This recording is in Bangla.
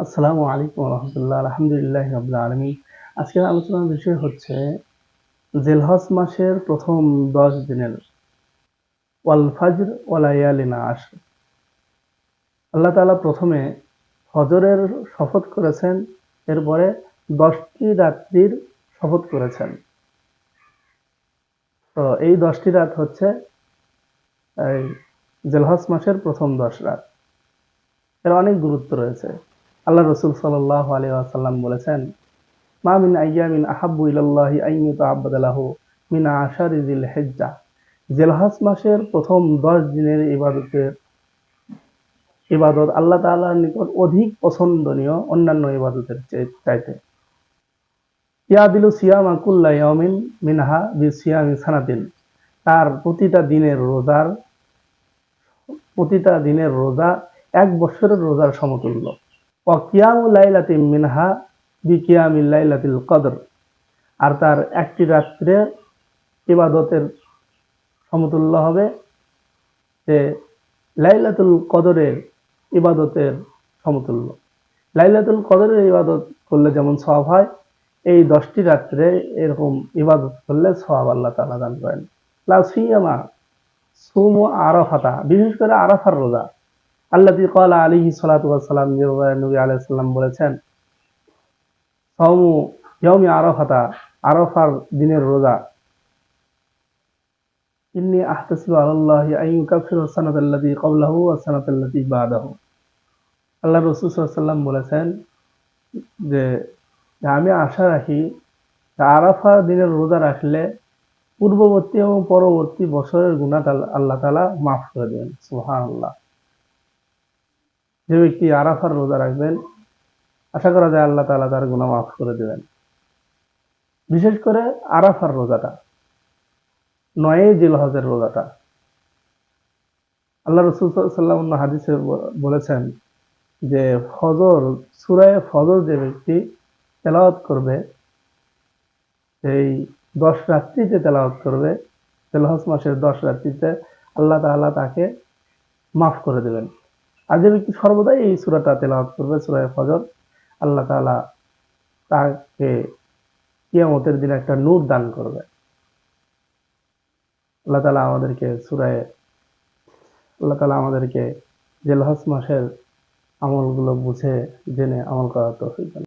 আসসালামু আলাইকুম রহমতুল্লাহ। আলহামদুলিল্লাহ রাব্বিল আলামিন। আজকের আলোচনার বিষয় হচ্ছে জিলহজ মাসের প্রথম 10 দিনের ওয়াল ফাজর ওয়া লায়ালিন আশর। আল্লাহ তাআলা প্রথমে ফজরের শপথ করেছেন, এরপরে 10টি রাত্রির শপথ করেছেন। তো এই 10টি রাত হচ্ছে এই জিলহজ মাসের প্রথম 10 রাত। এর অনেক গুরুত্ব রয়েছে। আল্লাহ রাসূল সাল্লাল্লাহু আলাইহি ওয়াসাল্লাম বলেছেন, মা মিন আইয়ামিন আহাব্বু ইলাল্লাহি আন ইউতাআব্বাদা লাহু মিন আশারি যিল হিজ্জাহ। জিলহজ মাসের প্রথম 10 দিনের ইবাদত আল্লাহ তাআলার নিকট অধিক পছন্দনীয় অন্যান্য ইবাদতের চাইতে। ইয়াদিলু সিয়ামা কুল্লা ইয়াউমিন মিনহা বিসিয়ামি সানাতিন। তার প্রতিটা দিনের রোজা 1 বছরের রোজার সমতুল্য। ওয়া কিয়ামু লাইলাতিন মিনহা বিকিয়ামিল লাইলাতিল কদর। আর তার একটি রাত্রে ইবাদতের সমতুল্য হবে যে লাইলাতুল কদরের ইবাদতের সমতুল্য। লাইলাতুল কদরের ইবাদত করলে যেমন সওয়াব হয়, এই 10টি রাত্রে এরকম ইবাদত করলে সওয়াব আল্লাহ তাআলা দান করেন। লা সিয়ামা সুমু আরাফাতা, বিশেষ করে আরাফার রোজা। আল্লাযী ক্বালা আলাইহিস সালাতু ওয়াস সালাম, যে নবী আলাইহিস সালাম বলেছেন, সাওমু ইয়াউমি আরাফাতা, আরাফার দিনের রোজা। ইন্নী আহতাসিবু আলাল্লাহি আন ইউকাফিরা সানাতাল্লাতী ক্বাবলাহু ওয়াস সানাতাল্লাতী বা'দাহু। আল্লাহ রাসূল সাল্লাল্লাহু আলাইহি ওয়াসাল্লাম বলেছেন যে আমি আশা রাখি আরাফার দিনের রোজা রাখলে পূর্ববর্তী এবং পরবর্তী বছরের গুনাহ আল্লাহ তাআলা মাফ করে দেবেন। সুবহানাল্লাহ। যে ব্যক্তি আরাফার রোজা রাখবেন, আশা করা যায় আল্লাহ তাআলা তার গুনাহ মাফ করে দেবেন। বিশেষ করে আরাফার রোজাটা, 9 জিলহজের রোজাটা। আল্লাহ রাসূল সাল্লাল্লাহু আলাইহি ওয়াসাল্লাম অন্য হাদিসে বলেছেন যে সূরা ফজর যে ব্যক্তি তেলাওয়াত করবে, এই 10 রাত্রিতে তেলাওয়াত করবে, জিলহজ মাসের 10 রাত্রিতে, আল্লাহ তাআলা তাকে মাফ করে দেবেন। আর যে ব্যক্তি সর্বদাই এই সূরাটা তেলাওয়াত করবে, সূরা ফজর, আল্লাহ তাআলা তাকে কিয়ামতের দিন একটা নূর দান করবে। আল্লাহ তাআলা আমাদেরকে জিলহজ মাসের আমলগুলো বুঝে জেনে আমল করার তৌফিক দান।